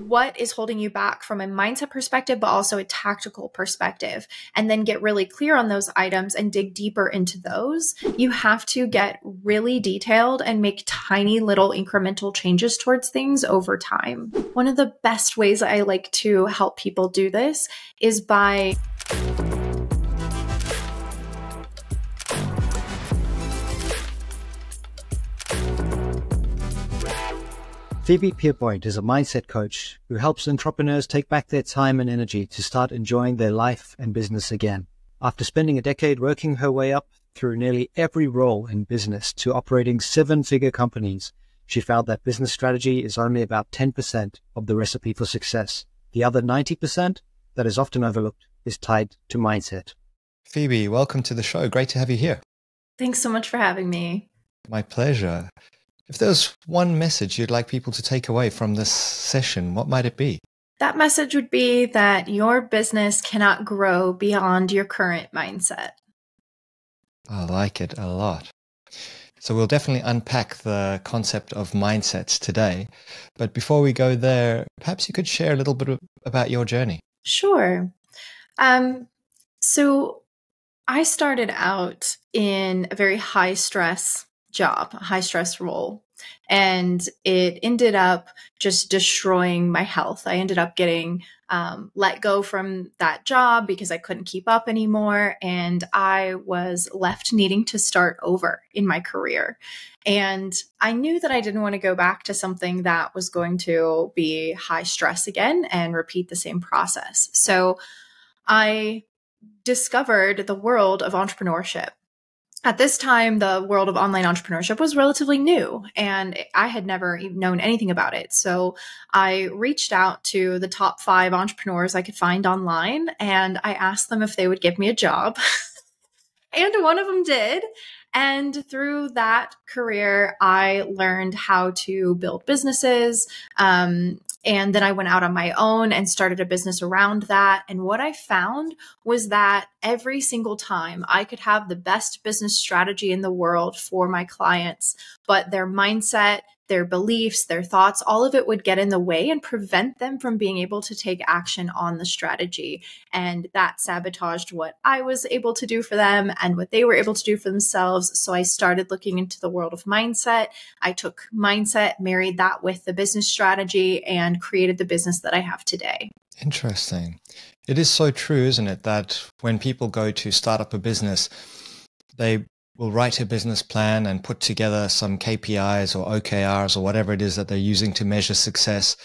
what is holding you back from a mindset perspective, but also a tactical perspective, and then get really clear on those items and dig deeper into those. You have to get really detailed and make tiny little incremental changes towards things over time. One of the best ways I like to help people do this is by Phoebe Pierpoint is a mindset coach who helps entrepreneurs take back their time and energy to start enjoying their life and business again. After spending a decade working her way up through nearly every role in business to operating seven-figure companies, she found that business strategy is only about 10% of the recipe for success. The other 90% that is often overlooked is tied to mindset. Phoebe, welcome to the show. Great to have you here. Thanks so much for having me. My pleasure. If there's one message you'd like people to take away from this session, what might it be? That message would be that your business cannot grow beyond your current mindset. I like it a lot. So we'll definitely unpack the concept of mindsets today. But before we go there, perhaps you could share a little bit about your journey. Sure. So I started out in a very high stress job, a high stress role, and it ended up just destroying my health. I ended up getting let go from that job because I couldn't keep up anymore. And I was left needing to start over in my career. And I knew that I didn't want to go back to something that was going to be high stress again and repeat the same process. So I discovered the world of entrepreneurship. At this time, the world of online entrepreneurship was relatively new, and I had never even known anything about it. So I reached out to the top 5 entrepreneurs I could find online, and I asked them if they would give me a job. And one of them did. And through that career, I learned how to build businesses. And then I went out on my own and started a business around that. And what I found was that every single time I could have the best business strategy in the world for my clients, but their mindset, their beliefs, their thoughts, all of it would get in the way and prevent them from being able to take action on the strategy. And that sabotaged what I was able to do for them and what they were able to do for themselves. So I started looking into the world of mindset. I took mindset, married that with the business strategy, and created the business that I have today. Interesting. It is so true, isn't it, that when people go to start up a business, they will write a business plan and put together some KPIs or OKRs or whatever it is that they're using to measure success.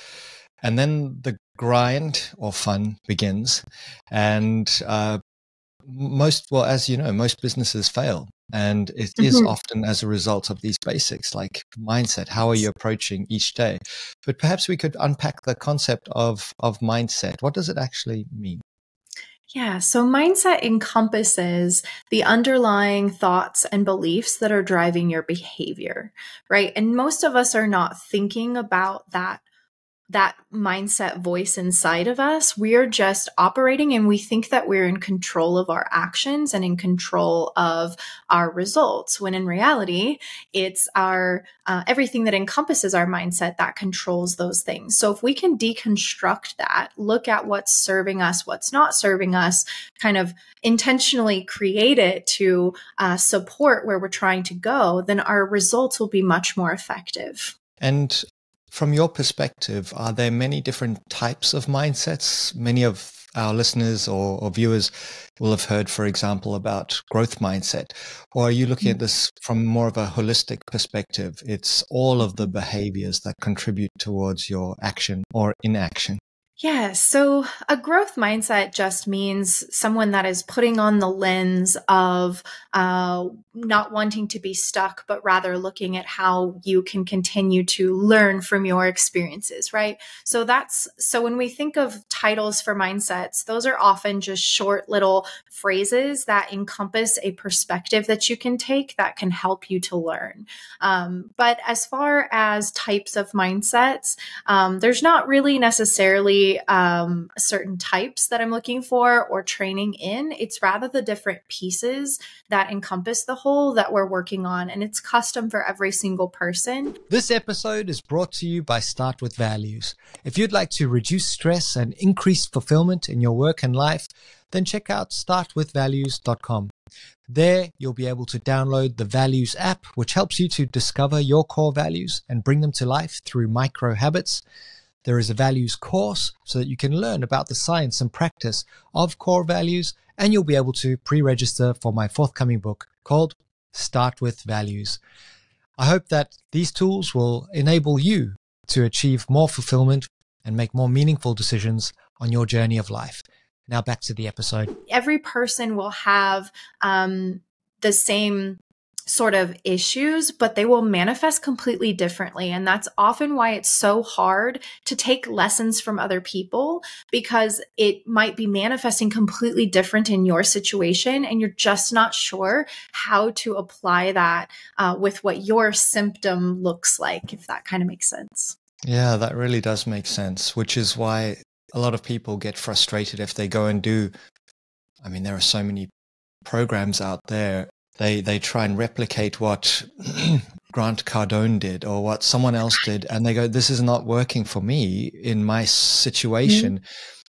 And then the grind or fun begins. And as you know, most businesses fail. And it is often as a result of these basics like mindset. How are you approaching each day? But perhaps we could unpack the concept of mindset. What does it actually mean? Yeah, so mindset encompasses the underlying thoughts and beliefs that are driving your behavior, right? And most of us are not thinking about that mindset voice inside of us. We are just operating and we think that we're in control of our actions and in control of our results, when in reality, it's our everything that encompasses our mindset that controls those things. So if we can deconstruct that, look at what's serving us, what's not serving us, kind of intentionally create it to support where we're trying to go, then our results will be much more effective. And from your perspective, are there many different types of mindsets? Many of our listeners or viewers will have heard, for example, about growth mindset. Or are you looking at this from more of a holistic perspective? It's all of the behaviors that contribute towards your action or inaction. Yeah, so a growth mindset just means someone that is putting on the lens of not wanting to be stuck, but rather looking at how you can continue to learn from your experiences, right? So when we think of titles for mindsets, those are often just short little phrases that encompass a perspective that you can take that can help you to learn. But as far as types of mindsets, there's not really necessarily necessarily certain types that I'm looking for or training in. It's rather the different pieces that encompass the whole that we're working on. And it's custom for every single person. This episode is brought to you by Start With Values. If you'd like to reduce stress and increase fulfillment in your work and life, then check out startwithvalues.com. There, you'll be able to download the Values app, which helps you to discover your core values and bring them to life through micro habits. There is a values course so that you can learn about the science and practice of core values, and you'll be able to pre-register for my forthcoming book called Start With Values. I hope that these tools will enable you to achieve more fulfillment and make more meaningful decisions on your journey of life. Now back to the episode. Every person will have the same sort of issues, but they will manifest completely differently. And that's often why it's so hard to take lessons from other people, because it might be manifesting completely different in your situation. And you're just not sure how to apply that with what your symptom looks like, if that kind of makes sense. Yeah, that really does make sense, which is why a lot of people get frustrated if they go and do, I mean, there are so many programs out there. They try and replicate what Grant Cardone did or what someone else did, and they go, this is not working for me in my situation. Mm-hmm.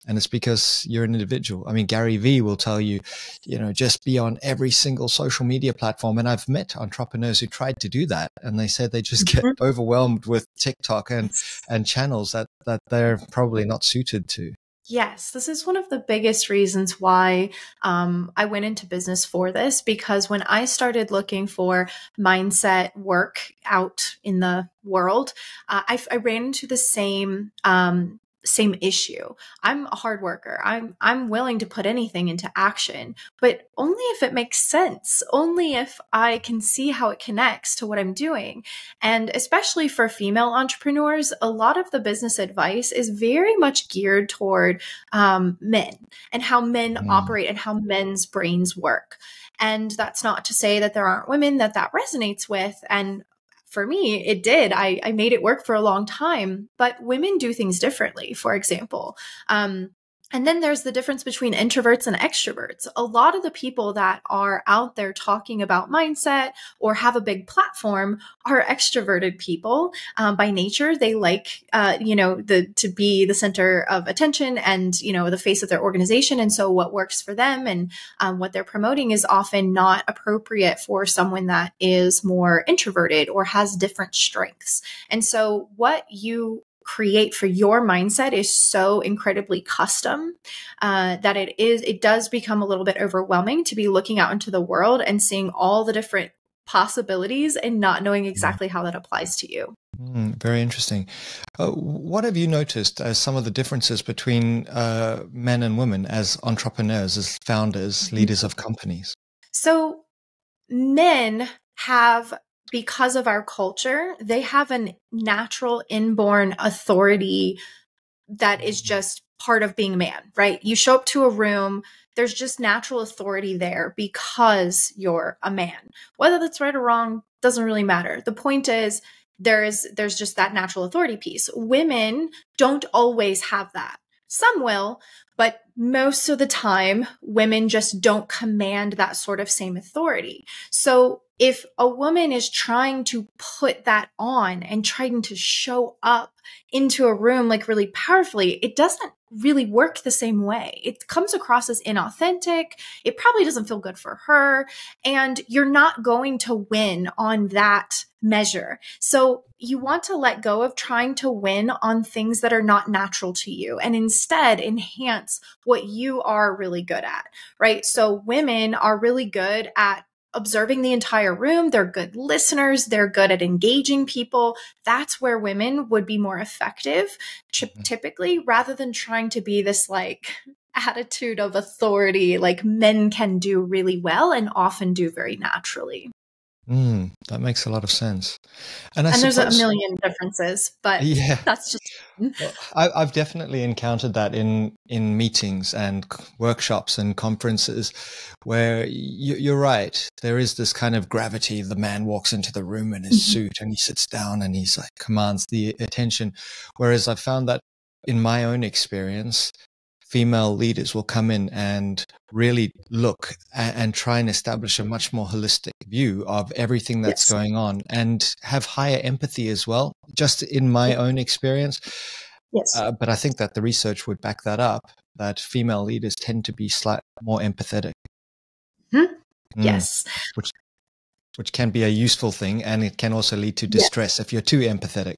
And it's because you're an individual. I mean, Gary Vee will tell you, just be on every single social media platform. And I've met entrepreneurs who tried to do that, and they said they just get overwhelmed with TikTok and channels that they're probably not suited to. Yes, this is one of the biggest reasons why I went into business for this, because when I started looking for mindset work out in the world, I ran into the same issue. I'm a hard worker. I'm willing to put anything into action, but only if it makes sense, only if I can see how it connects to what I'm doing. And especially for female entrepreneurs, a lot of the business advice is very much geared toward men and how men operate and how men's brains work. And that's not to say that there aren't women that resonates with. And for me, it did. I made it work for a long time, but women do things differently, for example. And then there's the difference between introverts and extroverts. A lot of the people that are out there talking about mindset or have a big platform are extroverted people by nature. They like, to be the center of attention and, the face of their organization. And so what works for them and what they're promoting is often not appropriate for someone that is more introverted or has different strengths. And so what you create for your mindset is so incredibly custom that it does become a little bit overwhelming to be looking out into the world and seeing all the different possibilities and not knowing exactly how that applies to you. Very interesting. What have you noticed as some of the differences between men and women as entrepreneurs, as founders, leaders of companies? So men have, because of our culture, they have a natural inborn authority that is just part of being a man, right? You show up to a room, there's just natural authority there because you're a man. Whether that's right or wrong doesn't really matter. The point is there's just that natural authority piece. Women don't always have that. Some will, but most of the time, women just don't command that sort of same authority. So if a woman is trying to put that on and trying to show up into a room like really powerfully, it doesn't really work the same way. It comes across as inauthentic. It probably doesn't feel good for her. And you're not going to win on that measure. So you want to let go of trying to win on things that are not natural to you and instead enhance what you are really good at, right? So women are really good at observing the entire room. They're good listeners. They're good at engaging people. That's where women would be more effective, typically, rather than trying to be this like attitude of authority, like men can do really well and often do very naturally. That makes a lot of sense. And there's a million differences, but yeah, that's just... I've definitely encountered that in meetings and workshops and conferences where you're right. There is this kind of gravity. The man walks into the room in his suit and he sits down and he's like commands the attention. Whereas I found that in my own experience, female leaders will come in and really look and try and establish a much more holistic view of everything that's going on and have higher empathy as well, just in my own experience. Yes. But I think that the research would back that up, that female leaders tend to be slightly more empathetic. Yes. Which can be a useful thing, and it can also lead to distress if you're too empathetic.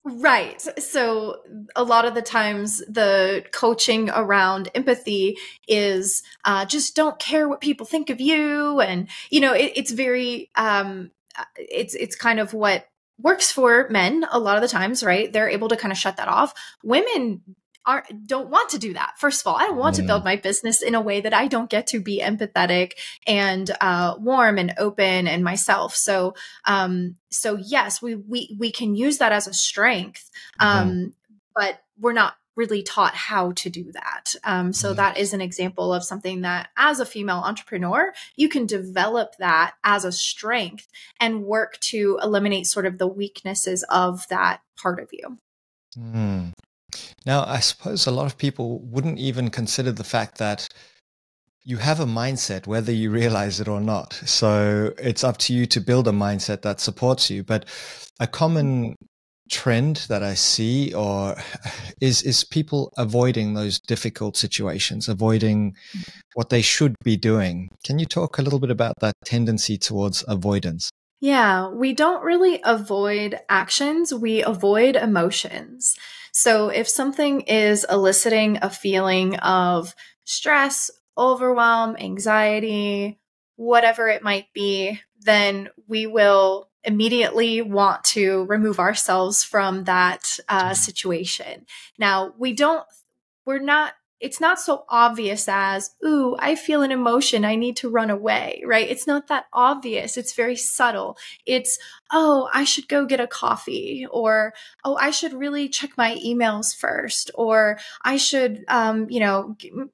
Right. So a lot of the times the coaching around empathy is just don't care what people think of you. And, it's very, it's kind of what works for men a lot of the times, right? They're able to kind of shut that off. Women don't want to do that. First of all, I don't want to build my business in a way that I don't get to be empathetic and warm and open and myself. So yes, we can use that as a strength, but we're not really taught how to do that. So that is an example of something that, as a female entrepreneur, you can develop that as a strength and work to eliminate sort of the weaknesses of that part of you. Now, I suppose a lot of people wouldn't even consider the fact that you have a mindset, whether you realize it or not. So it's up to you to build a mindset that supports you. But a common trend that I see is people avoiding those difficult situations, avoiding what they should be doing. Can you talk a little bit about that tendency towards avoidance? Yeah, we don't really avoid actions, we avoid emotions. So if something is eliciting a feeling of stress, overwhelm, anxiety, whatever it might be, then we will immediately want to remove ourselves from that situation. Now, it's not so obvious as, ooh, I feel an emotion, I need to run away, right? It's not that obvious. It's very subtle. It's, oh, I should go get a coffee, or, oh, I should really check my emails first, or I should,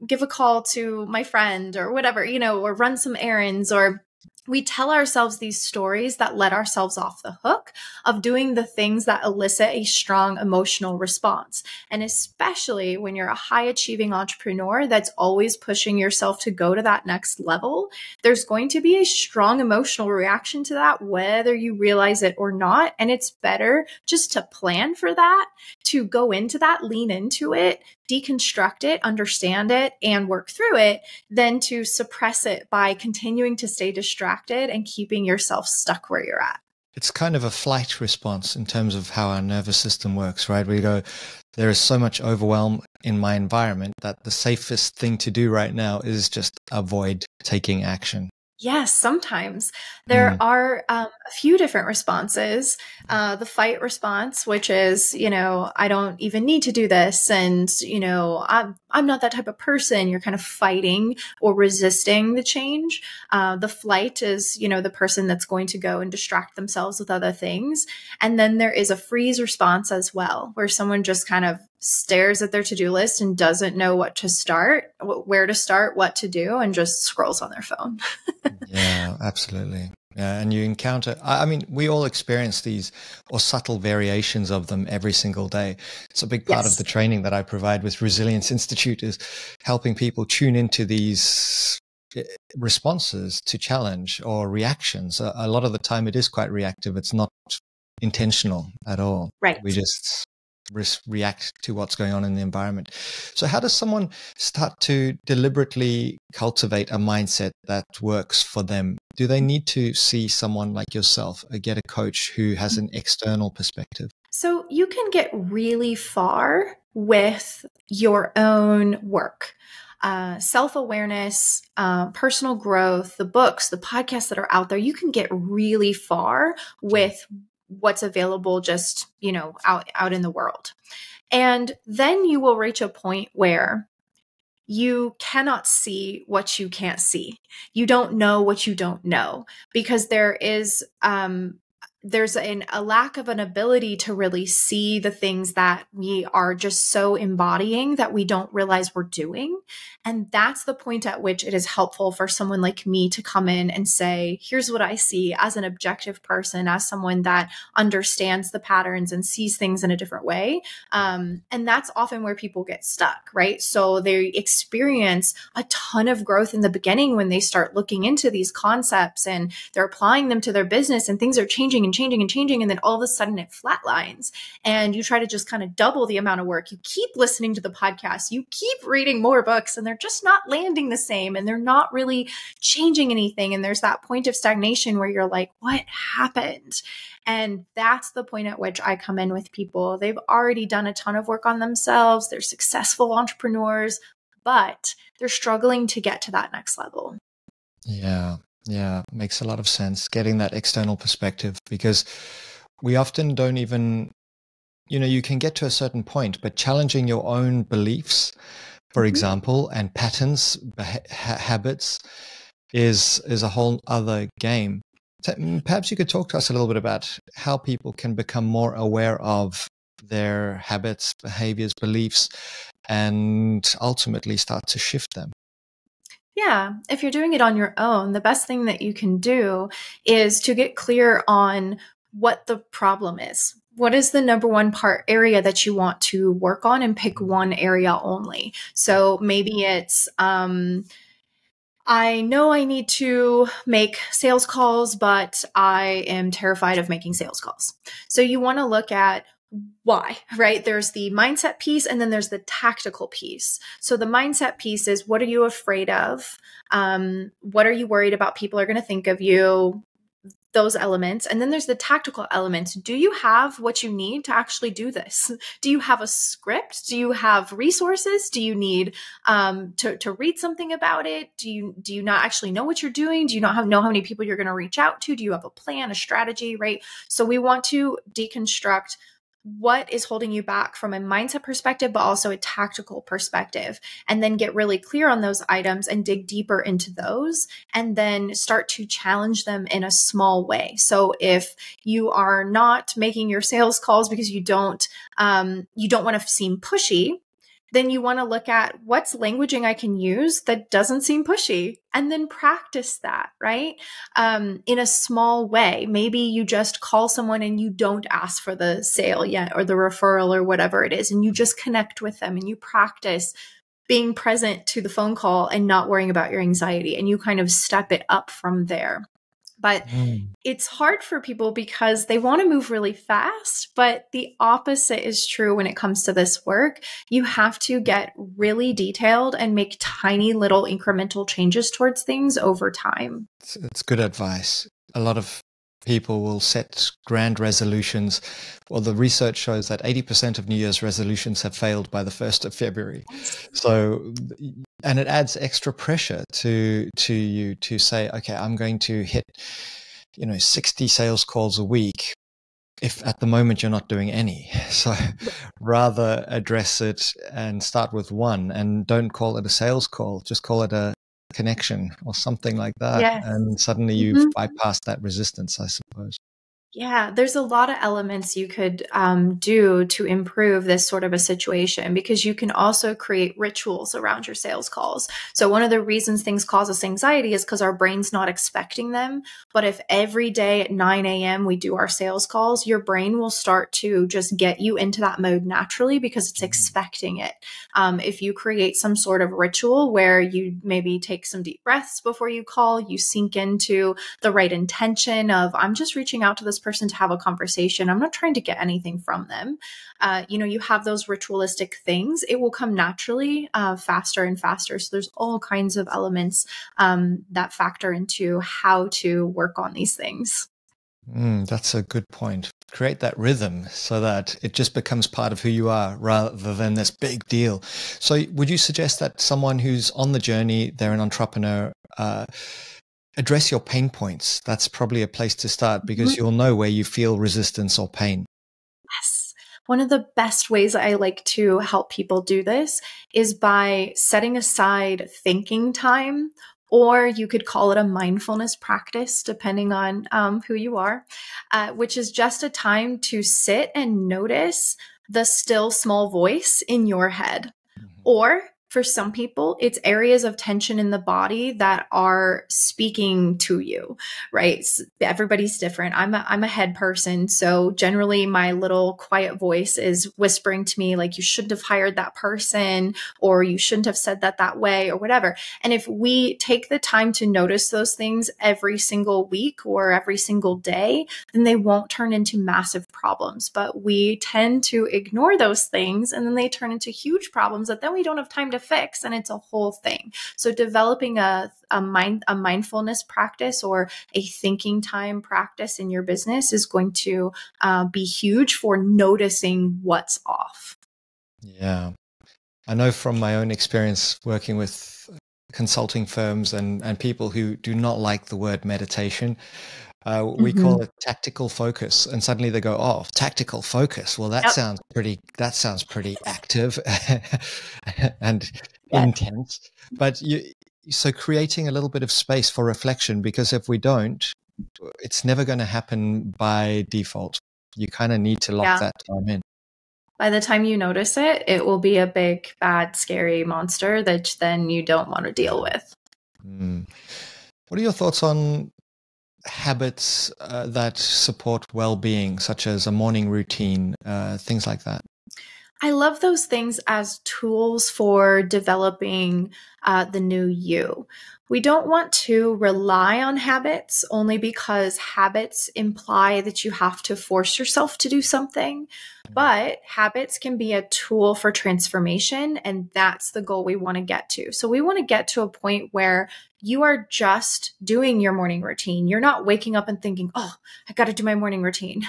give a call to my friend or whatever, or run some errands, or we tell ourselves these stories that let ourselves off the hook of doing the things that elicit a strong emotional response. And especially when you're a high achieving entrepreneur that's always pushing yourself to go to that next level, there's going to be a strong emotional reaction to that, whether you realize it or not. And it's better just to plan for that, to go into that, lean into it, deconstruct it, understand it, and work through it, than to suppress it by continuing to stay distracted and keeping yourself stuck where you're at. It's kind of a flight response in terms of how our nervous system works, right? We go, there is so much overwhelm in my environment that the safest thing to do right now is just avoid taking action. Yes, sometimes there are a few different responses. The fight response, which is, I don't even need to do this. And, I'm not that type of person. You're kind of fighting or resisting the change. The flight is, the person that's going to go and distract themselves with other things. And then there is a freeze response as well, where someone just kind of stares at their to-do list and doesn't know what to start, where to start, what to do, and just scrolls on their phone. Yeah, absolutely. Yeah, and you encounter, we all experience these or subtle variations of them every single day. It's a big part of the training that I provide with Resilience Institute is helping people tune into these responses to challenge or reactions. A lot of the time it is quite reactive. It's not intentional at all. Right. We just react to what's going on in the environment. So how does someone start to deliberately cultivate a mindset that works for them? Do they need to see someone like yourself, or get a coach who has an external perspective? So you can get really far with your own work. Self-awareness, personal growth, the books, the podcasts that are out there, you can get really far with what's available just, out in the world. And then you will reach a point where you cannot see what you can't see. You don't know what you don't know, because there is there's a lack of an ability to really see the things that we are just so embodying that we don't realize we're doing. And that's the point at which it is helpful for someone like me to come in and say, here's what I see as an objective person, as someone that understands the patterns and sees things in a different way. And that's often where people get stuck, right? So they experience a ton of growth in the beginning when they start looking into these concepts and they're applying them to their business, and things are changing and changing and changing. And then all of a sudden it flatlines, and you try to just kind of double the amount of work. You keep listening to the podcast, you keep reading more books, and they're just not landing the same, and they're not really changing anything. And there's that point of stagnation where you're like, what happened? And that's the point at which I come in with people. They've already done a ton of work on themselves. They're successful entrepreneurs, but they're struggling to get to that next level. Yeah. Yeah, makes a lot of sense getting that external perspective, because we often don't even, you can get to a certain point, but challenging your own beliefs, for example, and patterns, habits is a whole other game. So perhaps you could talk to us a little bit about how people can become more aware of their habits, behaviors, beliefs, and ultimately start to shift them. Yeah, if you're doing it on your own, the best thing that you can do is to get clear on what the problem is. What is the number one area that you want to work on, and pick one area only. So maybe it's, I know I need to make sales calls, but I am terrified of making sales calls. So you want to look at why, right? There's the mindset piece, and then there's the tactical piece. So the mindset piece is, what are you afraid of? What are you worried about people are going to think of you? Those elements. And then there's the tactical elements. Do you have what you need to actually do this? Do you have a script? Do you have resources? Do you need to read something about it? Do you not actually know what you're doing? Do you not know how many people you're going to reach out to? Do you have a plan, a strategy, right? So we want to deconstruct what is holding you back from a mindset perspective, but also a tactical perspective, and then get really clear on those items and dig deeper into those, and then start to challenge them in a small way. So if you are not making your sales calls because you don't want to seem pushy, then you want to look at what's languaging I can use that doesn't seem pushy, and then practice that, right? In a small way. Maybe you just call someone and you don't ask for the sale yet, or the referral, or whatever it is, and you just connect with them and you practice being present to the phone call and not worrying about your anxiety, and you kind of step it up from there. But it's hard for people because they want to move really fast, but the opposite is true when it comes to this work. You have to get really detailed and make tiny little incremental changes towards things over time. It's good advice. A lot of people will set grand resolutions. Well, the research shows that 80% of New Year's resolutions have failed by the 1st of February. So, and it adds extra pressure to you to say, okay, I'm going to hit, 60 sales calls a week, if at the moment you're not doing any. So rather address it and start with one, and don't call it a sales call, just call it a connection or something like that. Yes. And suddenly you've bypassed that resistance, I suppose. Yeah, there's a lot of elements you could do to improve this sort of a situation, because you can also create rituals around your sales calls. So one of the reasons things cause us anxiety is because our brain's not expecting them. But if every day at 9 a.m. we do our sales calls, your brain will start to just get you into that mode naturally because it's expecting it. If you create some sort of ritual where you maybe take some deep breaths before you call, you sink into the right intention of, I'm just reaching out to this person to have a conversation. I'm not trying to get anything from them. You have those ritualistic things. It will come naturally faster and faster. So there's all kinds of elements that factor into how to work on these things. That's a good point. Create that rhythm so that it just becomes part of who you are rather than this big deal. So would you suggest that someone who's on the journey, they're an entrepreneur, address your pain points? That's probably a place to start, because you'll know where you feel resistance or pain. Yes. One of the best ways I like to help people do this is by setting aside thinking time or you could call it a mindfulness practice, depending on who you are, which is just a time to sit and notice the still small voice in your head. Or for some people, it's areas of tension in the body that are speaking to you, right? Everybody's different. I'm a head person. So generally my little quiet voice is whispering to me, like, you shouldn't have hired that person, or you shouldn't have said that way, or whatever. And if we take the time to notice those things every single week or every single day, then they won't turn into massive problems. But we tend to ignore those things, and then they turn into huge problems that then we don't have time to fix, and it's a whole thing. So developing a mindfulness practice or a thinking time practice in your business is going to be huge for noticing what's off. Yeah. I know from my own experience working with consulting firms and people who do not like the word meditation. We call it tactical focus, and suddenly they go, "Oh, tactical focus. Well, that sounds pretty active and intense." But so creating a little bit of space for reflection, because if we don't, it's never going to happen by default. You kind of need to lock that time in. By the time you notice it, it will be a big, bad, scary monster that then you don't want to deal with. What are your thoughts on habits that support well-being, such as a morning routine, things like that? I love those things as tools for developing the new you. We don't want to rely on habits only because habits imply that you have to force yourself to do something. But habits can be a tool for transformation, and that's the goal we want to get to. So we want to get to a point where you are just doing your morning routine. You're not waking up and thinking, "Oh, I got to do my morning routine."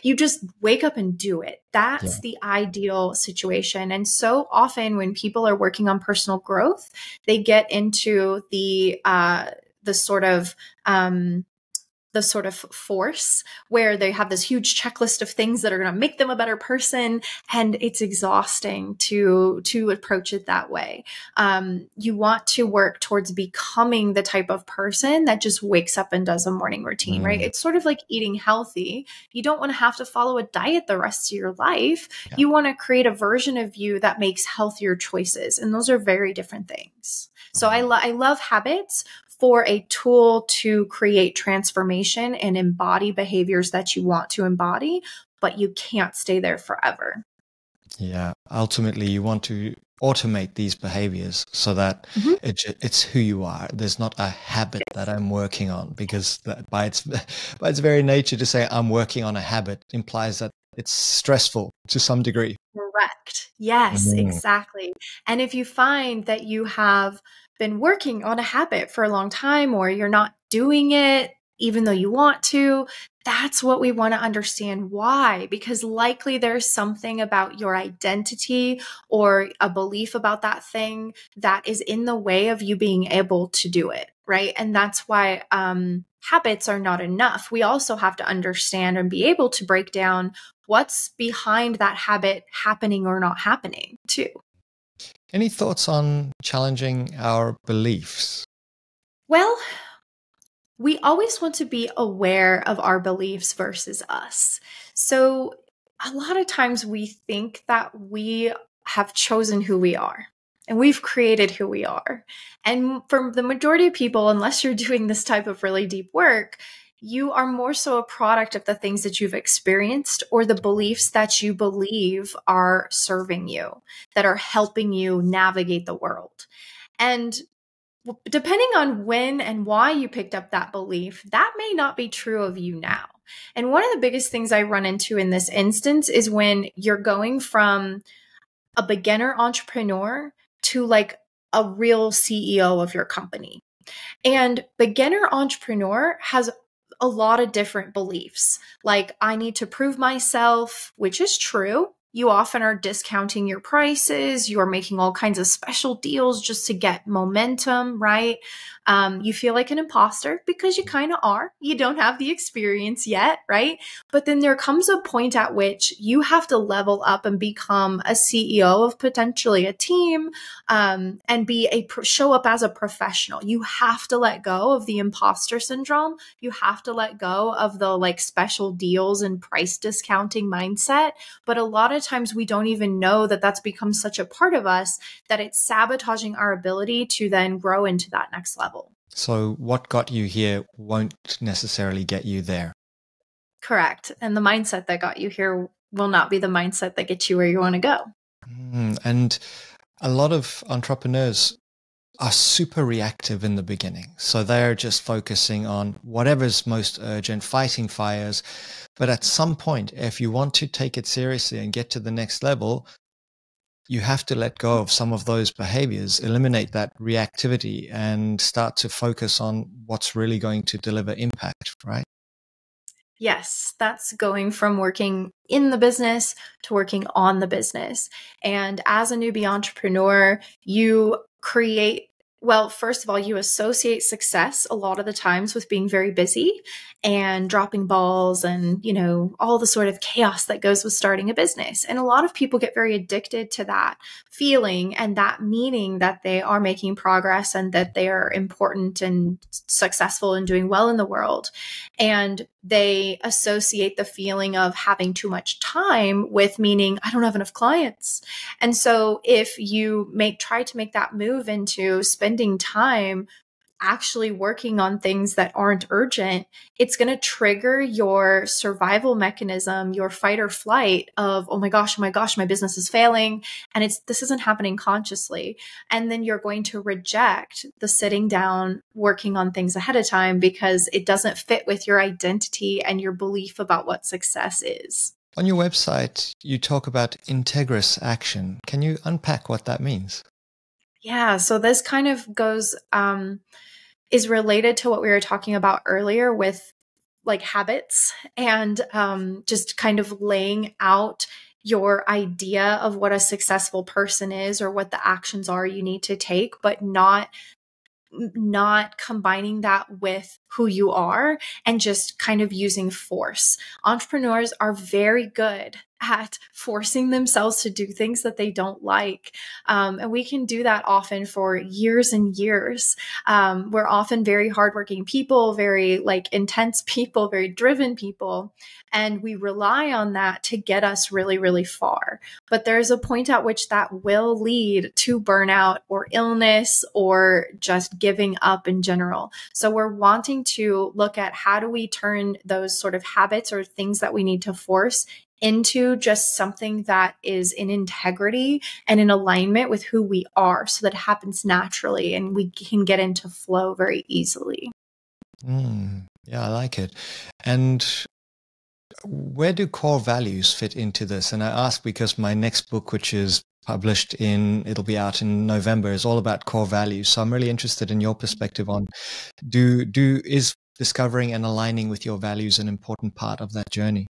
You just wake up and do it. That's the ideal situation. And so often when people are working on personal growth, they get into the sort of force where they have this huge checklist of things that are going to make them a better person. And it's exhausting to approach it that way. You want to work towards becoming the type of person that just wakes up and does a morning routine, right? It's sort of like eating healthy. You don't want to have to follow a diet the rest of your life. You want to create a version of you that makes healthier choices. And those are very different things. So I love habits for a tool to create transformation and embody behaviors that you want to embody, but you can't stay there forever. Yeah. Ultimately, you want to automate these behaviors so that it's who you are. There's not a habit that I'm working on, because by its very nature, to say I'm working on a habit implies that it's stressful to some degree. Correct. Yes, exactly. And if you find that you have been working on a habit for a long time, or you're not doing it even though you want to, that's what we want to understand why, because likely there's something about your identity or a belief about that thing that is in the way of you being able to do it, right? And that's why habits are not enough. We also have to understand and be able to break down what's behind that habit happening or not happening too. Any thoughts on challenging our beliefs? Well, we always want to be aware of our beliefs versus us. So a lot of times we think that we have chosen who we are and we've created who we are. And for the majority of people, unless you're doing this type of really deep work, you are more so a product of the things that you've experienced or the beliefs that you believe are serving you, that are helping you navigate the world. And depending on when and why you picked up that belief, that may not be true of you now. And one of the biggest things I run into in this instance is when you're going from a beginner entrepreneur to like a real CEO of your company. And beginner entrepreneur has a lot of different beliefs. Like, I need to prove myself, which is true. You often are discounting your prices. You're making all kinds of special deals just to get momentum, right? You feel like an imposter because you kind of are. You don't have the experience yet, right? But then there comes a point at which you have to level up and become a CEO of potentially a team, and show up as a professional. You have to let go of the imposter syndrome. You have to let go of the like special deals and price discounting mindset. But a lot of times we don't even know that that's become such a part of us that it's sabotaging our ability to then grow into that next level. So what got you here won't necessarily get you there. Correct. And the mindset that got you here will not be the mindset that gets you where you want to go. And a lot of entrepreneurs are super reactive in the beginning. So they're just focusing on whatever's most urgent, fighting fires. But at some point, if you want to take it seriously and get to the next level, you have to let go of some of those behaviors, eliminate that reactivity, and start to focus on what's really going to deliver impact, right? Yes, that's going from working in the business to working on the business. And as a newbie entrepreneur, you create, well, first of all, you associate success a lot of the times with being very busy and dropping balls and, you know, all the sort of chaos that goes with starting a business. And a lot of people get very addicted to that feeling and that meaning that they are making progress and that they are important and successful and doing well in the world. And they associate the feeling of having too much time with meaning I don't have enough clients. And so if you try to make that move into spending time actually working on things that aren't urgent, it's going to trigger your survival mechanism, your fight or flight of, oh my gosh, my business is failing. And this isn't happening consciously. And then you're going to reject the sitting down, working on things ahead of time because it doesn't fit with your identity and your belief about what success is. On your website, you talk about integrous action. Can you unpack what that means? Yeah, so this kind of is related to what we were talking about earlier with like habits and just kind of laying out your idea of what a successful person is or what the actions are you need to take, but not combining that with who you are and just kind of using force. Entrepreneurs are very good at forcing themselves to do things that they don't like. And we can do that often for years and years. We're often very hardworking people, very like intense people, very driven people. And we rely on that to get us really, really far. But there's a point at which that will lead to burnout or illness or just giving up in general. So we're wanting to look at how do we turn those sort of habits or things that we need to force into just something that is in integrity and in alignment with who we are so that it happens naturally and we can get into flow very easily. Yeah, I like it. And where do core values fit into this? And I ask because my next book, which is it'll be out in November, is all about core values. So I'm really interested in your perspective on is discovering and aligning with your values an important part of that journey?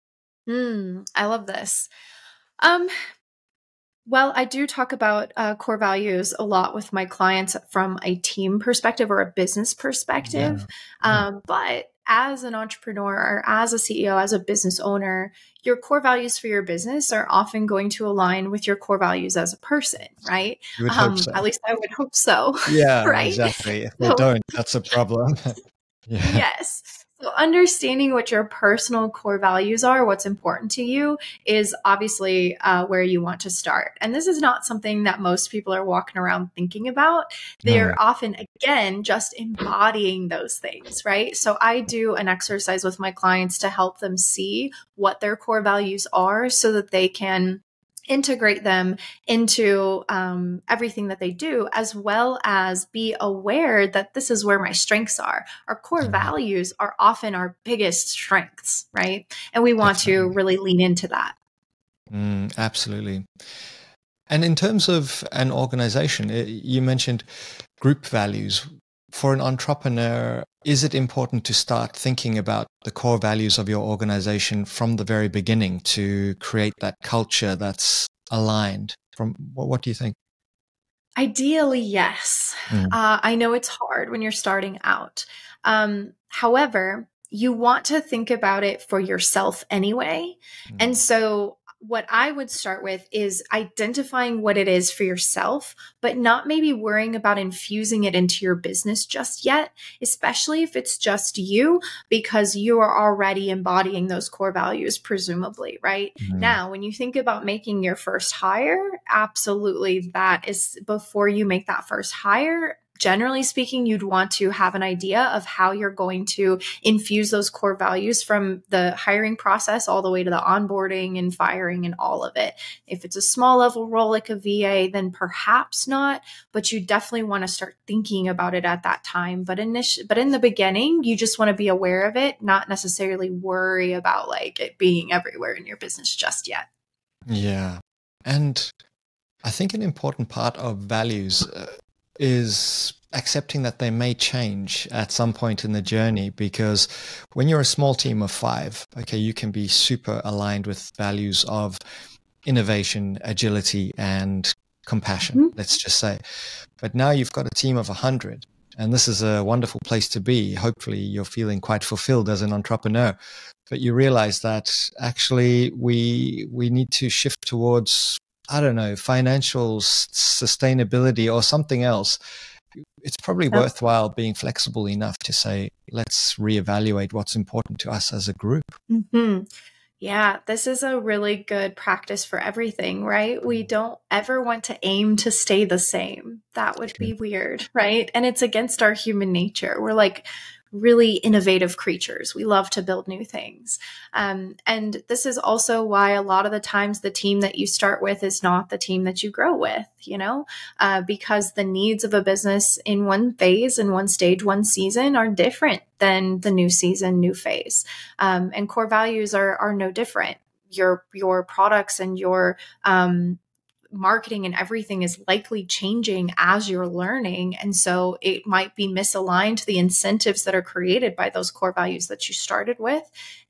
I love this. Well, I do talk about core values a lot with my clients from a team perspective or a business perspective. But as an entrepreneur or as a CEO, as a business owner, your core values for your business are often going to align with your core values as a person, right? You would hope so. At least I would hope so. Yeah, right? Exactly. If they don't, that's a problem. Yeah. Yes. So understanding what your personal core values are, what's important to you, is obviously where you want to start. And this is not something that most people are walking around thinking about. They're often, again, just embodying those things, right? So I do an exercise with my clients to help them see what their core values are so that they can integrate them into everything that they do, as well as be aware that this is where my strengths are. Our core values are often our biggest strengths, right? And we want to really lean into that. Absolutely. And in terms of an organization, you mentioned group values. For an entrepreneur, is it important to start thinking about the core values of your organization from the very beginning to create that culture that's aligned? From what do you think? Ideally, yes. I know it's hard when you're starting out. However, you want to think about it for yourself anyway. And so what I would start with is identifying what it is for yourself, but not maybe worrying about infusing it into your business just yet, especially if it's just you, because you are already embodying those core values, presumably, right? Now, when you think about making your first hire, absolutely, that is before you make that first hire. Generally speaking, you'd want to have an idea of how you're going to infuse those core values from the hiring process all the way to the onboarding and firing and all of it. If it's a small level role like a VA, then perhaps not, but you definitely want to start thinking about it at that time. But in the beginning, you just want to be aware of it, not necessarily worry about like it being everywhere in your business just yet. Yeah. And I think an important part of values is accepting that they may change at some point in the journey, because when you're a small team of 5, okay, you can be super aligned with values of innovation, agility, and compassion, let's just say. But now you've got a team of 100, and this is a wonderful place to be. Hopefully you're feeling quite fulfilled as an entrepreneur, but you realize that actually we need to shift towards, I don't know, financial sustainability or something else. It's probably worthwhile being flexible enough to say, let's reevaluate what's important to us as a group. Yeah, this is a really good practice for everything, right? We don't ever want to aim to stay the same. That would be weird, right? And it's against our human nature. We're like really innovative creatures. We love to build new things. And this is also why a lot of the times the team that you start with is not the team that you grow with, because the needs of a business in one phase, in one stage, one season are different than the new season, new phase. And core values are no different. Your products and your marketing and everything is likely changing as you're learning. And so it might be misaligned to the incentives that are created by those core values that you started with.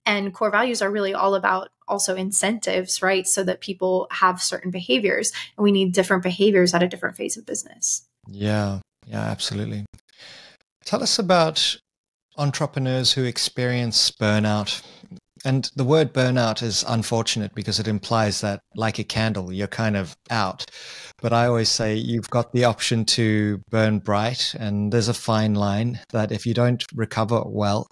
And core values are really all about also incentives, right? So that people have certain behaviors, and we need different behaviors at a different phase of business. Yeah, absolutely. Tell us about entrepreneurs who experience burnout. And the word burnout is unfortunate because it implies that, like a candle, you're kind of out. But I always say you've got the option to burn bright, and there's a fine line that if you don't recover well,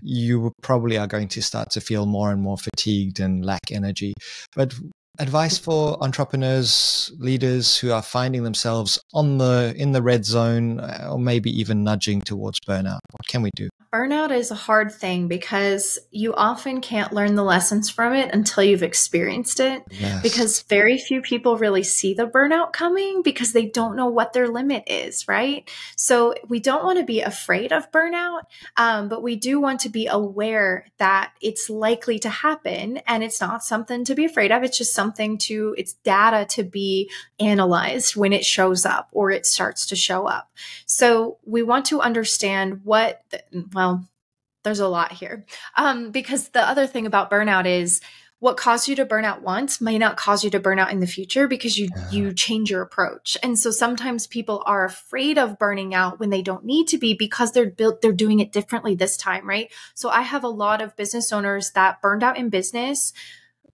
you probably are going to start to feel more and more fatigued and lack energy. But advice for entrepreneurs, leaders who are finding themselves in the red zone, or maybe even nudging towards burnout. What can we do? Burnout is a hard thing because you often can't learn the lessons from it until you've experienced it. Yes. Because very few people really see the burnout coming because they don't know what their limit is, right? So we don't want to be afraid of burnout, but we do want to be aware that it's likely to happen, and it's not something to be afraid of. It's just it's data to be analyzed when it shows up or it starts to show up. So we want to understand there's a lot here. Because the other thing about burnout is what caused you to burn out once may not cause you to burn out in the future because you change your approach. And so sometimes people are afraid of burning out when they don't need to be because they're doing it differently this time, right? So I have a lot of business owners that burned out in business,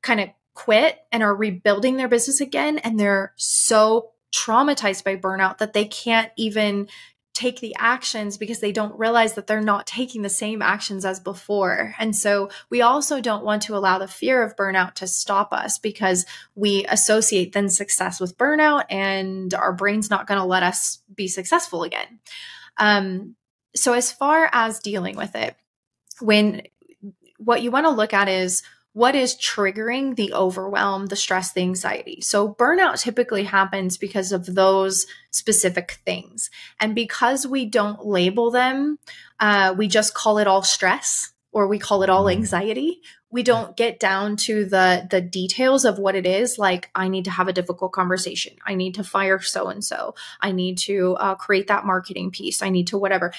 kind of quit and are rebuilding their business again. And they're so traumatized by burnout that they can't even take the actions because they don't realize that they're not taking the same actions as before. And so we also don't want to allow the fear of burnout to stop us because we associate then success with burnout and our brain's not going to let us be successful again. So as far as dealing with it, what you want to look at is what is triggering the overwhelm, the stress, the anxiety. So burnout typically happens because of those specific things. And because we don't label them, we just call it all stress or we call it all anxiety. we don't get down to the details of what it is. Like, I need to have a difficult conversation. I need to fire so-and-so. I need to create that marketing piece. I need to whatever.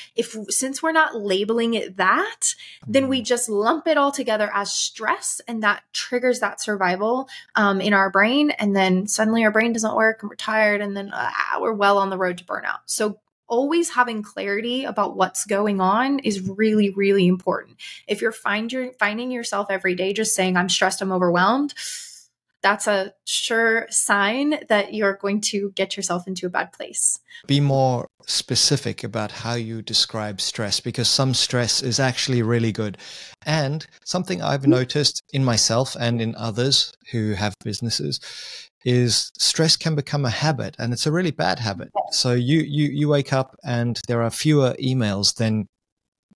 Since we're not labeling it that, then we just lump it all together as stress, and that triggers that survival in our brain. And then suddenly our brain doesn't work and we're tired, and then we're well on the road to burnout. So always having clarity about what's going on is really, really important. If you're finding yourself every day just saying, I'm stressed, I'm overwhelmed, that's a sure sign that you're going to get yourself into a bad place. Be more specific about how you describe stress, because some stress is actually really good. And something I've noticed in myself and in others who have businesses is stress can become a habit, and it's a really bad habit. So you wake up and there are fewer emails than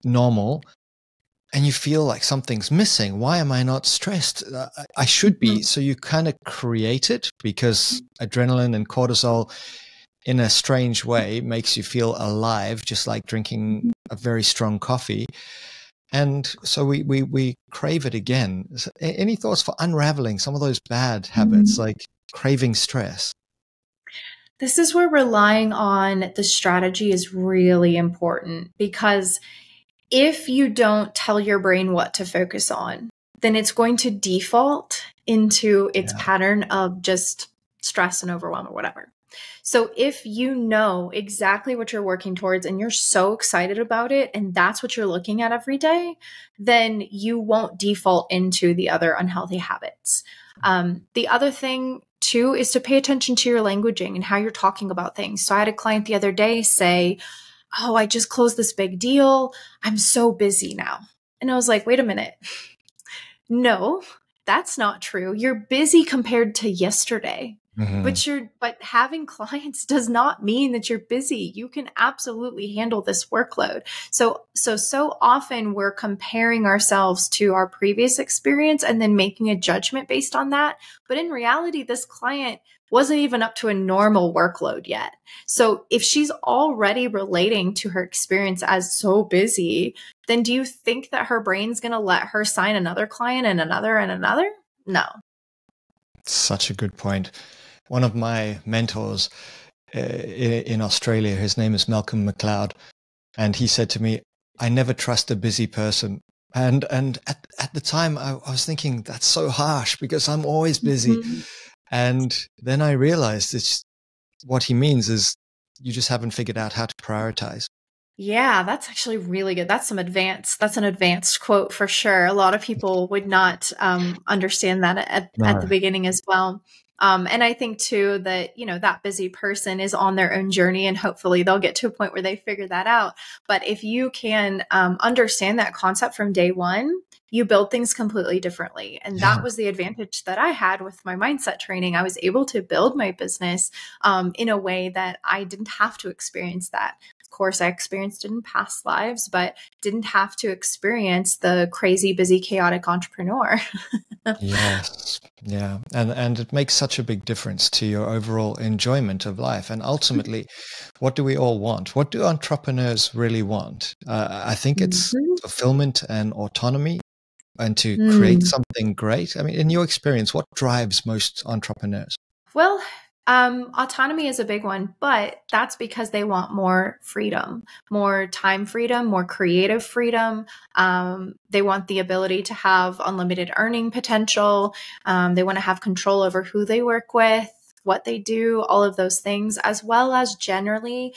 normal, and you feel like something's missing. Why am I not stressed? I should be. So you kind of create it, because adrenaline and cortisol in a strange way makes you feel alive, just like drinking a very strong coffee. And so we crave it again. So any thoughts for unraveling some of those bad habits, like craving stress? This is where relying on the strategy is really important, because if you don't tell your brain what to focus on, then it's going to default into its pattern of just stress and overwhelm or whatever. So if you know exactly what you're working towards and you're so excited about it, and that's what you're looking at every day, then you won't default into the other unhealthy habits. The other thing too is to pay attention to your languaging and how you're talking about things. So I had a client the other day say, oh, I just closed this big deal. I'm so busy now. And I was like, wait a minute. No, that's not true. You're busy compared to yesterday. But having clients does not mean that you're busy. You can absolutely handle this workload. So often we're comparing ourselves to our previous experience and then making a judgment based on that. But in reality, this client wasn't even up to a normal workload yet. So if she's already relating to her experience as so busy, then do you think that her brain's going to let her sign another client and another and another? No. Such a good point. One of my mentors in Australia, his name is Malcolm McLeod, and he said to me, I never trust a busy person. And at the time, I was thinking, that's so harsh, because I'm always busy. And then I realized what he means is you just haven't figured out how to prioritize. Yeah, that's actually really good. That's an advanced quote for sure. A lot of people would not understand that at the beginning as well. And I think too that, that busy person is on their own journey, and hopefully they'll get to a point where they figure that out. But if you can understand that concept from day one, you build things completely differently. And that was the advantage that I had with my mindset training. I was able to build my business in a way that I didn't have to experience that. Of course, I experienced it in past lives, but didn't have to experience the crazy, busy, chaotic entrepreneur. Yes. Yeah. And it makes such a big difference to your overall enjoyment of life. And ultimately, what do we all want? What do entrepreneurs really want? I think it's fulfillment and autonomy, and to create something great. I mean, in your experience, what drives most entrepreneurs? Well, autonomy is a big one, but that's because they want more freedom, more time freedom, more creative freedom. They want the ability to have unlimited earning potential. They want to have control over who they work with, what they do, all of those things, as well as generally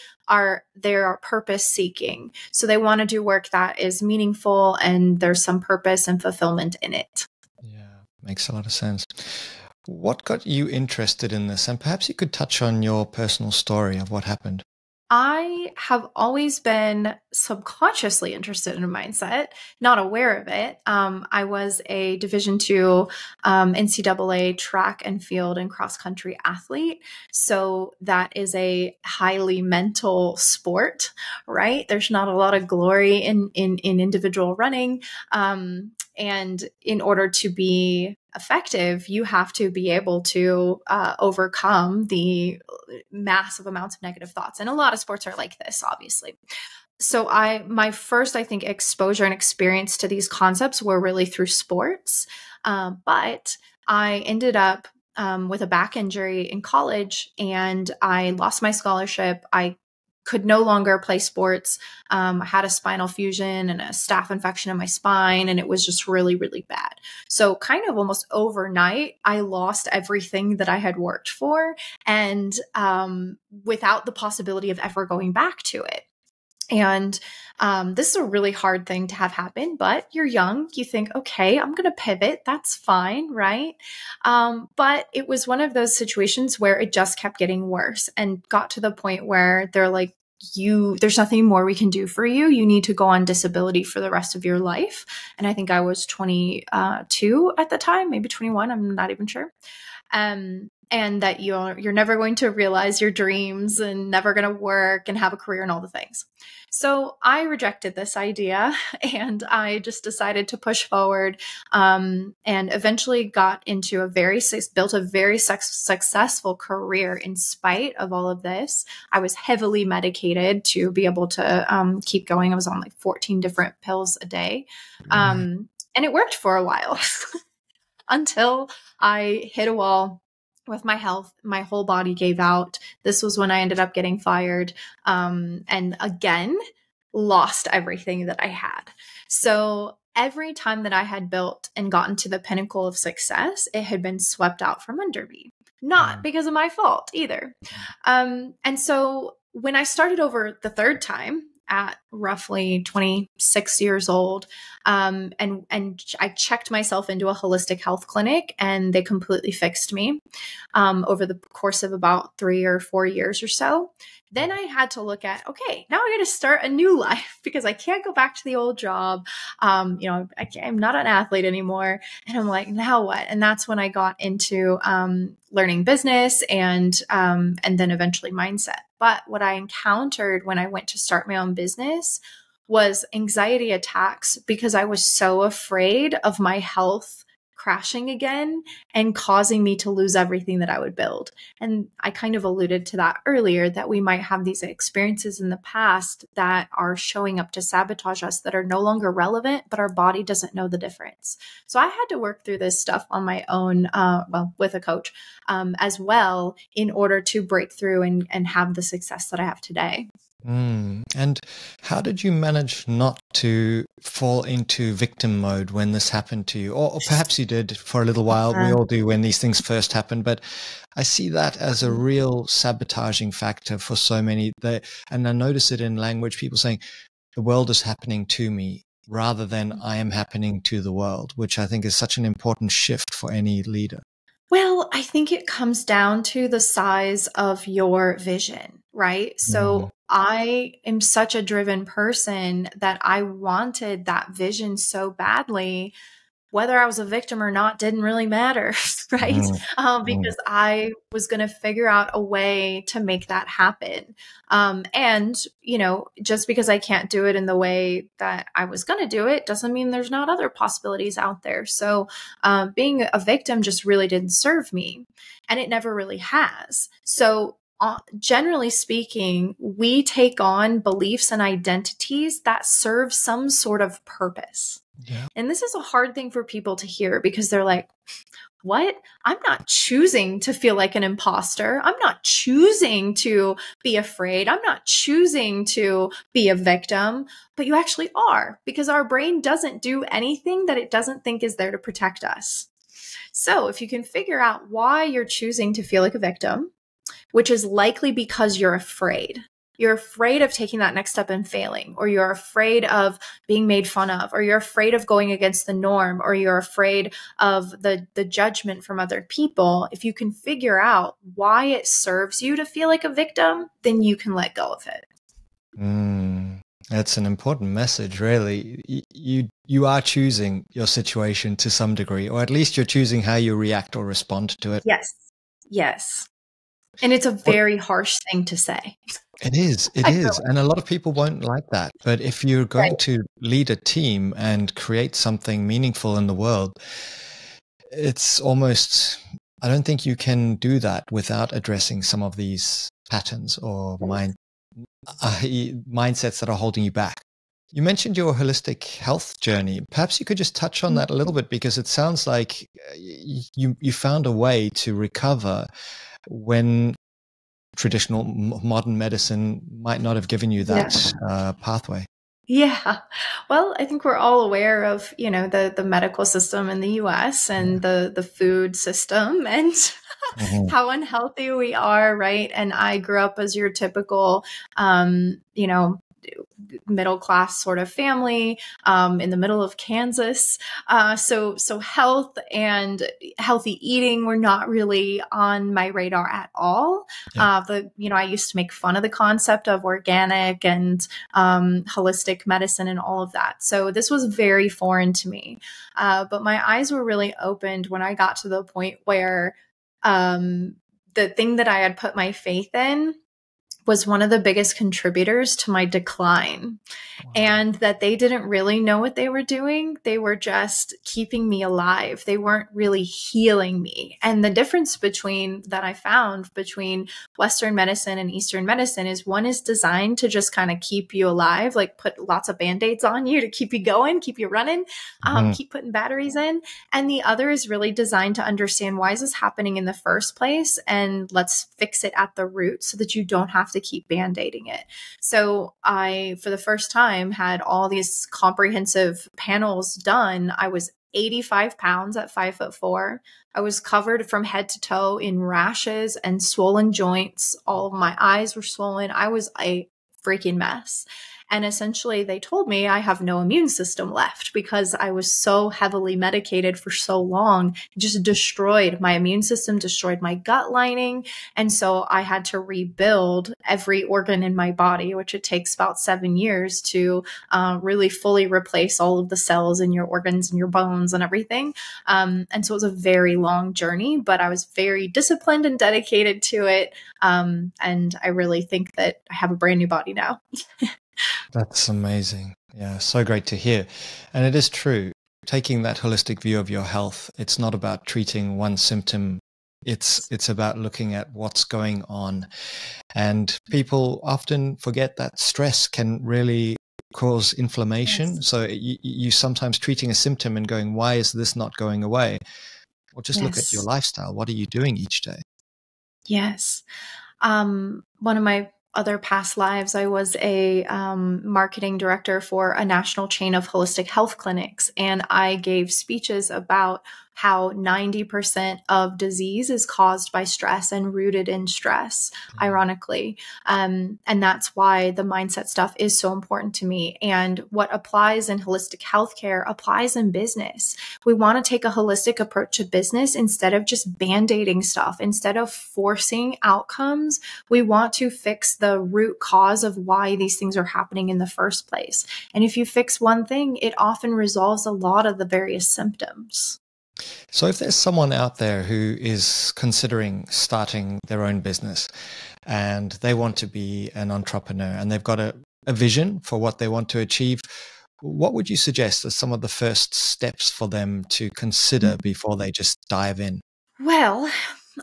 they're purpose seeking. So they want to do work that is meaningful and there's some purpose and fulfillment in it. Yeah, makes a lot of sense. What got you interested in this? And perhaps you could touch on your personal story of what happened. I have always been subconsciously interested in mindset, not aware of it. I was a Division II NCAA track and field and cross country athlete. So that is a highly mental sport, right? There's not a lot of glory in individual running. And in order to be effective, you have to be able to overcome the massive amounts of negative thoughts. And a lot of sports are like this, obviously. So my first, I think, exposure and experience to these concepts were really through sports. But I ended up with a back injury in college, and I lost my scholarship. I could no longer play sports. I had a spinal fusion and a staph infection in my spine, and it was just really, really bad. So kind of almost overnight, I lost everything that I had worked for, and without the possibility of ever going back to it. And this is a really hard thing to have happen, but you're young. You think, okay, I'm going to pivot. That's fine, right? But it was one of those situations where it just kept getting worse and got to the point where they're like, there's nothing more we can do for you. You need to go on disability for the rest of your life. And I think I was 22 at the time, maybe 21. I'm not even sure. And that you're never going to realize your dreams and never going to work and have a career and all the things. So I rejected this idea, and I just decided to push forward, and eventually got into built a very successful career in spite of all of this. I was heavily medicated to be able to keep going. I was on like 14 different pills a day. And it worked for a while until I hit a wall with my health. My whole body gave out. This was when I ended up getting fired, and again, lost everything that I had. So every time that I had built and gotten to the pinnacle of success, it had been swept out from under me. Not because of my fault either. And so when I started over the third time, at roughly 26 years old. And I checked myself into a holistic health clinic, and they completely fixed me over the course of about 3 or 4 years or so. Then I had to look at, okay, now I got to start a new life because I can't go back to the old job. I'm not an athlete anymore. And I'm like, now what? And that's when I got into learning business and then eventually mindset. But what I encountered when I went to start my own business was anxiety attacks because I was so afraid of my health crashing again and causing me to lose everything that I would build. And I kind of alluded to that earlier, that we might have these experiences in the past that are showing up to sabotage us, that are no longer relevant, but our body doesn't know the difference. So I had to work through this stuff on my own, with a coach as well, in order to break through and have the success that I have today. And how did you manage not to fall into victim mode when this happened to you? Or perhaps you did for a little while. We all do when these things first happen. But I see that as a real sabotaging factor for so many. And I notice it in language, people saying, the world is happening to me, rather than I am happening to the world, which I think is such an important shift for any leader. Well, I think it comes down to the size of your vision, right? So I am such a driven person that I wanted that vision so badly. Whether I was a victim or not didn't really matter, right? Because I was going to figure out a way to make that happen. And, just because I can't do it in the way that I was going to do it doesn't mean there's not other possibilities out there. So being a victim just really didn't serve me, and it never really has. So generally speaking, we take on beliefs and identities that serve some sort of purpose. Yeah. And this is a hard thing for people to hear, because they're like, what? I'm not choosing to feel like an imposter. I'm not choosing to be afraid. I'm not choosing to be a victim, but you actually are, because our brain doesn't do anything that it doesn't think is there to protect us. So if you can figure out why you're choosing to feel like a victim, which is likely because you're afraid. You're afraid of taking that next step and failing, or you're afraid of being made fun of, or you're afraid of going against the norm, or you're afraid of the judgment from other people. If you can figure out why it serves you to feel like a victim, then you can let go of it. That's an important message, really. You are choosing your situation to some degree, or at least you're choosing how you react or respond to it. Yes. And it's a very harsh thing to say. It is. It I feel is. And a lot of people won't like that. But if you're going right. to lead a team and create something meaningful in the world, it's almost, I don't think you can do that without addressing some of these patterns or mindsets that are holding you back. You mentioned your holistic health journey. Perhaps you could just touch on that a little bit, because it sounds like you found a way to recover when traditional modern medicine might not have given you Yeah. that pathway. Yeah. Well, I think we're all aware of, the medical system in the US and the food system and Mhm. how unhealthy we are, right? And I grew up as your typical, middle class sort of family in the middle of Kansas. So health and healthy eating were not really on my radar at all. Yeah. I used to make fun of the concept of organic and holistic medicine and all of that. So this was very foreign to me. But my eyes were really opened when I got to the point where the thing that I had put my faith in was one of the biggest contributors to my decline. Wow. And that they didn't really know what they were doing. They were just keeping me alive. They weren't really healing me. And the difference that I found between Western medicine and Eastern medicine is one is designed to just kind of keep you alive, like put lots of Band-Aids on you to keep you going, keep you running, keep putting batteries in. And the other is really designed to understand, why is this happening in the first place? And let's fix it at the root so that you don't have to keep Band-Aiding it. So I, for the first time, had all these comprehensive panels done. I was 85 pounds at 5'4". I was covered from head to toe in rashes and swollen joints. All of my eyes were swollen. I was a freaking mess. And essentially they told me I have no immune system left because I was so heavily medicated for so long. It just destroyed my immune system, destroyed my gut lining. And so I had to rebuild every organ in my body, which it takes about 7 years to really fully replace all of the cells in your organs and your bones and everything. And so it was a very long journey, but I was very disciplined and dedicated to it. And I really think that I have a brand new body now. That's amazing. Yeah, so great to hear. And it is true. Taking that holistic view of your health, it's not about treating one symptom. It's about looking at what's going on. And people often forget that stress can really cause inflammation. Yes. So you sometimes treating a symptom and going, why is this not going away? Or just look at your Yes. lifestyle. What are you doing each day? Yes. One of my other past lives, I was a marketing director for a national chain of holistic health clinics. And I gave speeches about how 90% of disease is caused by stress and rooted in stress, ironically. And that's why the mindset stuff is so important to me. And what applies in holistic healthcare applies in business. We want to take a holistic approach to business instead of just band-aiding stuff. Instead of forcing outcomes, we want to fix the root cause of why these things are happening in the first place. And if you fix one thing, it often resolves a lot of the various symptoms. So if there's someone out there who is considering starting their own business and they want to be an entrepreneur and they've got a vision for what they want to achieve, what would you suggest as some of the first steps for them to consider before they just dive in? Well,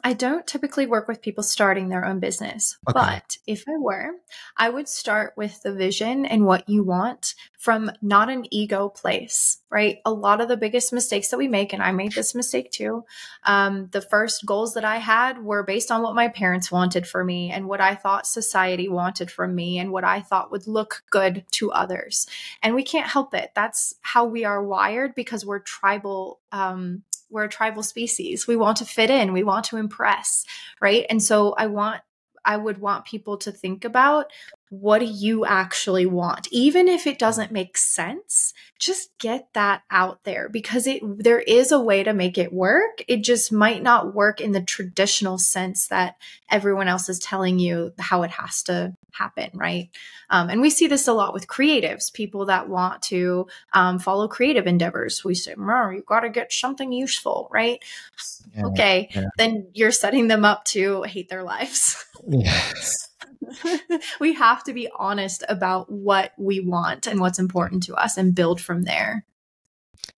I don't typically work with people starting their own business, Okay. but if I were, I would start with the vision and what you want from not an ego place, right? A lot of the biggest mistakes that we make, and I made this mistake too, the first goals that I had were based on what my parents wanted for me and what I thought society wanted from me and what I thought would look good to others. And we can't help it. That's how we are wired because we're tribal. We're a tribal species. We want to fit in. We want to impress, right? And so I would want people to think about, what do you actually want? Even if it doesn't make sense, just get that out there because there is a way to make it work. It just might not work in the traditional sense that everyone else is telling you how it has to happen, right? And we see this a lot with creatives, people that want to follow creative endeavors. We say, you got to get something useful, right? Yeah, okay, yeah. then you're setting them up to hate their lives. Yeah. we have to be honest about what we want and what's important to us and build from there.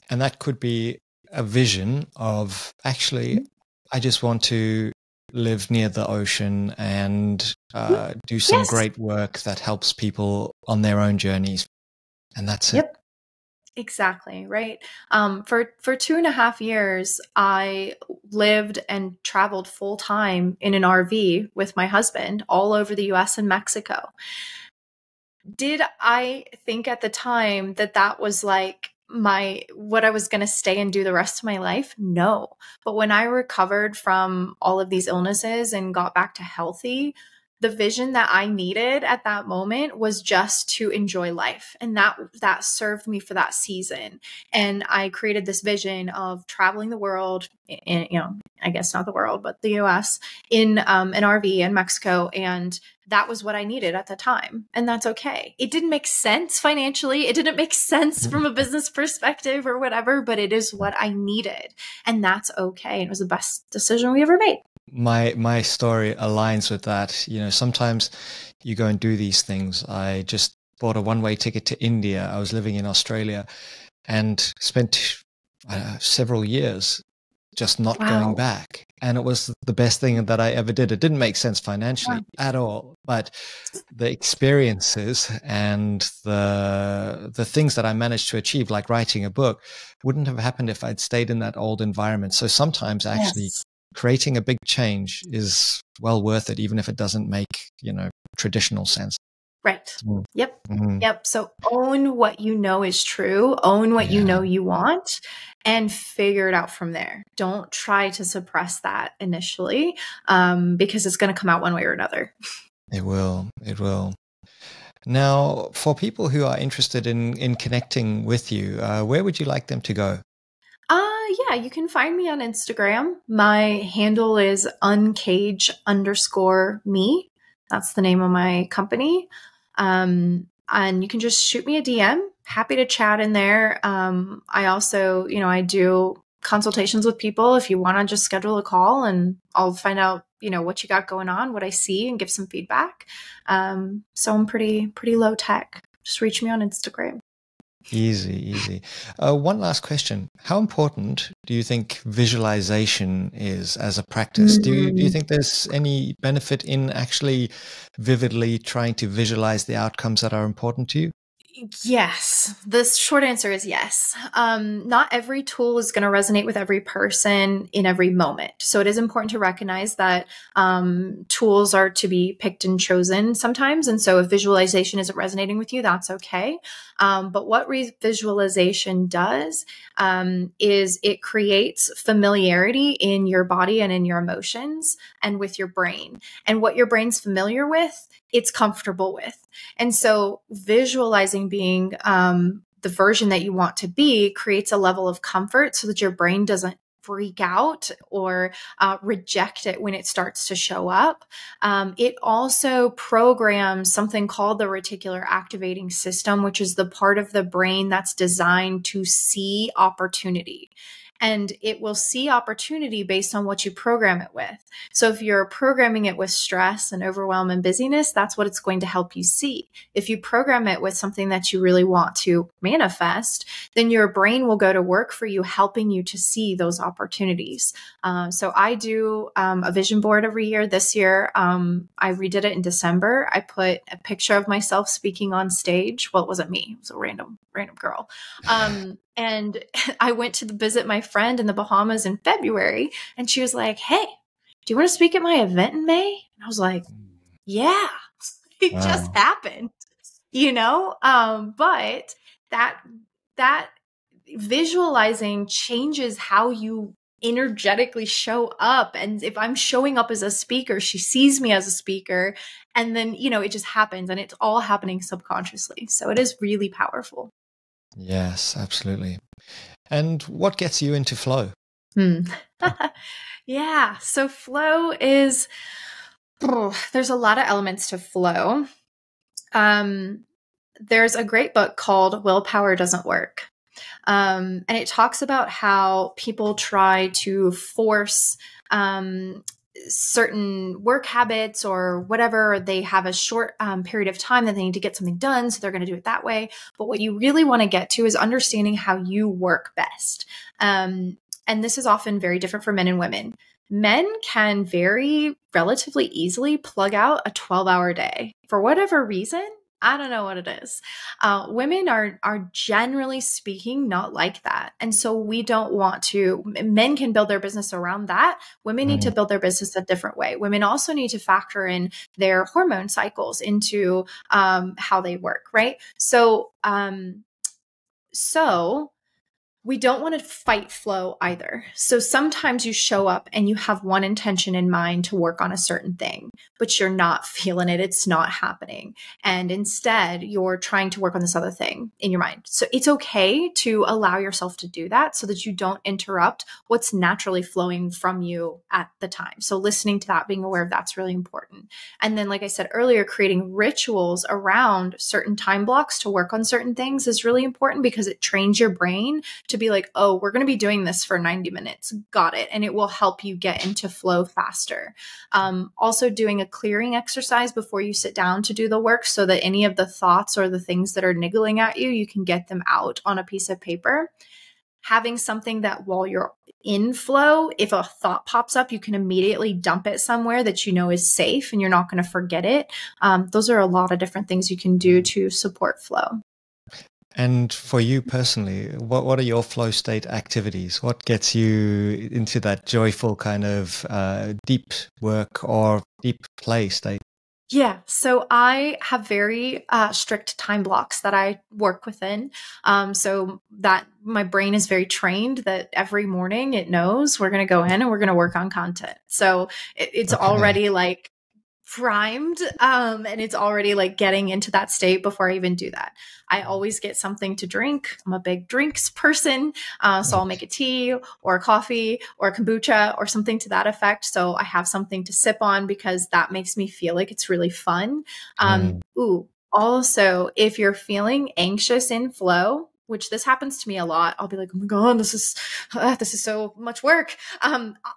And that could be a vision of actually, I just want to live near the ocean and do some great work that helps people on their own journeys. And that's it. Exactly. Right. For 2.5 years, I lived and traveled full time in an RV with my husband all over the US and Mexico. Did I think at the time that that was like what I was going to stay and do the rest of my life? No. But when I recovered from all of these illnesses and got back to healthy, the vision that I needed at that moment was just to enjoy life. And that served me for that season. And I created this vision of traveling the world in, I guess not the world, but the US in an RV in Mexico. And that was what I needed at the time. And that's okay. It didn't make sense financially. It didn't make sense from a business perspective or whatever, but it is what I needed. And that's okay. It was the best decision we ever made. My story aligns with that. Sometimes you go and do these things. I just bought a one-way ticket to India. I was living in Australia and spent several years just not going back. And it was the best thing that I ever did. It didn't make sense financially at all, but the experiences and the things that I managed to achieve, like writing a book, wouldn't have happened if I'd stayed in that old environment. So sometimes actually creating a big change is well worth it, even if it doesn't make, traditional sense. Right. Yep. So own what you know is true, own what you know you want, and figure it out from there. Don't try to suppress that initially, because it's going to come out one way or another. It will. Now, for people who are interested in connecting with you, where would you like them to go? You can find me on Instagram. My handle is uncage_me. That's the name of my company. And you can just shoot me a DM. Happy to chat in there. I also, I do consultations with people if you want to just schedule a call and I'll find out, what you got going on, what I see, and give some feedback. So I'm pretty low tech. Just reach me on Instagram. Easy. One last question. How important do you think visualization is as a practice? Do you think there's any benefit in actually vividly trying to visualize the outcomes that are important to you? Yes. The short answer is yes. Not every tool is going to resonate with every person in every moment. So it is important to recognize that tools are to be picked and chosen sometimes. And so if visualization isn't resonating with you, that's okay. But what visualization does is it creates familiarity in your body and in your emotions and with your brain. And what your brain's familiar with, it's comfortable with. And so visualizing being the version that you want to be creates a level of comfort so that your brain doesn't freak out or reject it when it starts to show up. It also programs something called the reticular activating system, which is the part of the brain that's designed to see opportunity. And it will see opportunity based on what you program it with. So if you're programming it with stress and overwhelm and busyness, that's what it's going to help you see. If you program it with something that you really want to manifest, then your brain will go to work for you, helping you to see those opportunities. So I do a vision board every year. This year, I redid it in December. I put a picture of myself speaking on stage. Well, it wasn't me. It was a random girl. And I went to visit my friend in the Bahamas in February, and she was like, "Hey, do you want to speak at my event in May?" And I was like, "Yeah, it just happened," but that visualizing changes how you energetically show up. And if I'm showing up as a speaker, she sees me as a speaker, and then, it just happens, and it's all happening subconsciously. So it is really powerful. Yes, absolutely. And what gets you into flow? Yeah. So flow is, there's a lot of elements to flow. There's a great book called Willpower Doesn't Work. And it talks about how people try to force certain work habits or whatever. They have a short period of time that they need to get something done, so they're going to do it that way. But what you really want to get to is understanding how you work best. And this is often very different for men and women. Men can very relatively easily plug out a 12-hour day for whatever reason. I don't know what it is. Women are generally speaking not like that. And so we don't want to, men can build their business around that. Women need to build their business a different way. Women also need to factor in their hormone cycles into how they work, right? So we don't want to fight flow either. So sometimes you show up and you have one intention in mind to work on a certain thing, but you're not feeling it. It's not happening. And instead, you're trying to work on this other thing in your mind. So it's okay to allow yourself to do that so that you don't interrupt what's naturally flowing from you at the time. So listening to that, being aware of that's really important. And then, like I said earlier, creating rituals around certain time blocks to work on certain things is really important because it trains your brain to be like, oh, we're going to be doing this for 90 minutes. Got it. And it will help you get into flow faster. Also doing a clearing exercise before you sit down to do the work so that any of the thoughts or the things that are niggling at you, you can get them out on a piece of paper. Having something that while you're in flow, if a thought pops up, you can immediately dump it somewhere that you know is safe and you're not going to forget it. Those are a lot of different things you can do to support flow. And for you personally, what are your flow state activities? What gets you into that joyful kind of deep work or deep play state? Yeah. So I have very strict time blocks that I work within. So that my brain is very trained that every morning it knows we're going to go in and we're going to work on content. So it's already like primed and it's already like getting into that state before I even do that. I always get something to drink. I'm a big drinks person. So I'll make a tea or a coffee or a kombucha or something to that effect. So I have something to sip on because that makes me feel like it's really fun. Also, if you're feeling anxious in flow, which this happens to me a lot, I'll be like, oh my God, this is so much work.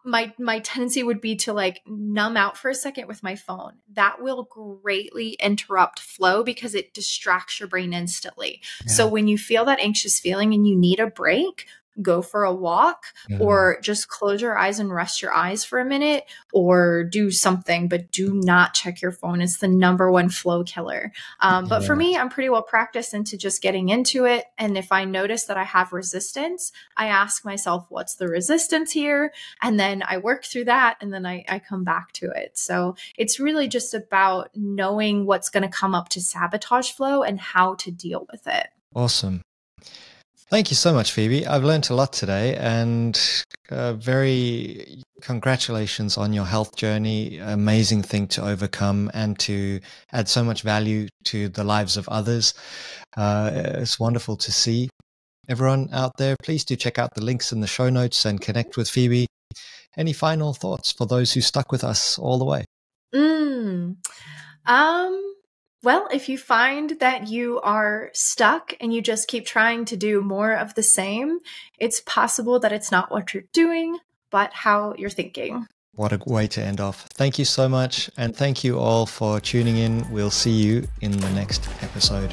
My tendency would be to like numb out for a second with my phone. That will greatly interrupt flow because it distracts your brain instantly. Yeah. So when you feel that anxious feeling and you need a break, go for a walk or just close your eyes and rest your eyes for a minute or do something, but do not check your phone. It's the #1 flow killer. But for me, I'm pretty well practiced into just getting into it. And if I notice that I have resistance, I ask myself, what's the resistance here? And then I work through that and then I come back to it. So it's really just about knowing what's going to come up to sabotage flow and how to deal with it. Awesome. Thank you so much, Phoebe. I've learned a lot today and very congratulations on your health journey. Amazing thing to overcome and to add so much value to the lives of others. It's wonderful to see. Everyone out there, please do check out the links in the show notes and connect with Phoebe. Any final thoughts for those who stuck with us all the way? Well, if you find that you are stuck and you just keep trying to do more of the same, it's possible that it's not what you're doing, but how you're thinking. What a way to end off. Thank you so much. And thank you all for tuning in. We'll see you in the next episode.